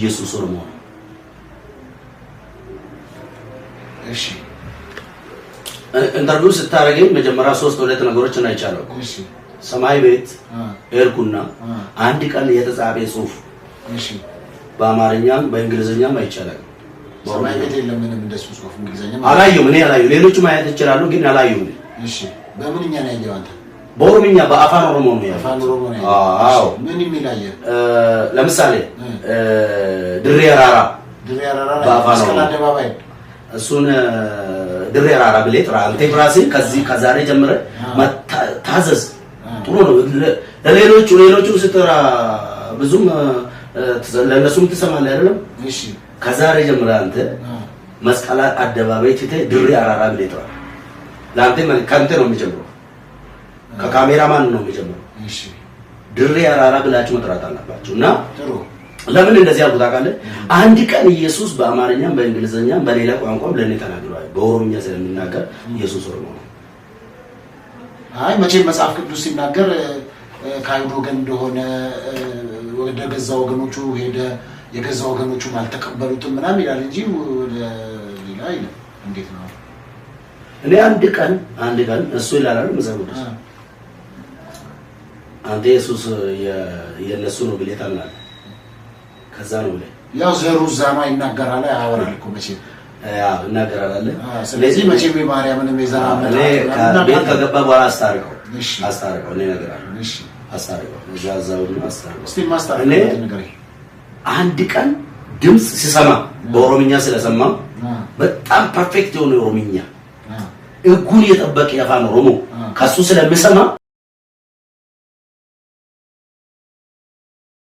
ኢየሱስ ኦሮሞ ነው። እሺ ኢንተርቪው ስታረገኝ መጀመሪያ 3 ነገሮችን አይቻለሁ። እሺ ሰማይ ቤት ኤርኩና አንድ ቀን የተጻፈ ጽሁፍ እሺ በአማርኛም በእንግሊዘኛም አይቻልም። ሰማይ ቤት የለም ምንም እንደሱ ጽሁፍ እንግሊዘኛም አላየሁም። እኔ አላየሁም። ሌሎቹ ማየት ይችላሉ ግን አላየሁም። እሺ በምንኛ ነው ያየው አንተ? በኦሮምኛ በአፋን ኦሮሞ ነው ያለው። አፋን ኦሮሞ ነው ያለው። አዎ ምን የሚላየ ለምሳሌ ድሬ አራራ በአፋን ኦሮሞ አደባባይ እሱን ድሬ አራራ ብለህ ጥራ። አንተ ብራሲል ከዛሬ ጀምረ ታዘዝ ጥሩ ነው። ለሌሎቹ ስትራ ብዙም ለነሱም ትሰማለህ አይደለም? እሺ ከዛሬ ጀምረ አንተ መስቀል አደባባይ ትተህ ድሬ አራራ ብለህ ጥራ። ለአንተ ከአንተ ነው የሚጀምረው፣ ከካሜራማን ነው የሚጀምረው። እሺ ድሬ አራራ ብላችሁ መጥራት አለባችሁ። እና ጥሩ ለምን እንደዚህ አልኩት ታውቃለህ? አንድ ቀን ኢየሱስ በአማርኛም በእንግሊዘኛም በሌላ ቋንቋም ለኔ ተናግሯል። በኦሮምኛ ስለሚናገር ኢየሱስ ኦሮሞ ነው። አይ መቼም መጽሐፍ ቅዱስ ሲናገር ከአይሁድ ወገን እንደሆነ ወደ ገዛ ወገኖቹ ሄደ፣ የገዛ ወገኖቹም አልተቀበሉትም ምናምን ይላል እንጂ ሌላ አይልም። እንዴት ነው? እኔ አንድ ቀን እሱ ይላል መጽሐፍ ቅዱስ አንተ ኢየሱስ የነሱ ነው ብለህ ታምናለህ። ከዛ ነው ብለህ ያው ዘሩ ዛማ ይናገራል ያወራል እኮ መቼም ያው ይናገራል አለ። ስለዚህ መቼም የማርያምንም የዘራ እኔ ከቤት ከገባ በኋላ አስታርቀው እኔ ነገር አለ። እሺ አስታርቀው እዛውና አስታርቀው እስቲ ማስታረቅ ነገር አንድ ቀን ድምጽ ሲሰማ በኦሮምኛ ስለሰማ በጣም ፐርፌክት የሆነ ኦሮምኛ እጉን የጠበቀ የአፋን ኦሮሞ ከሱ ስለምሰማ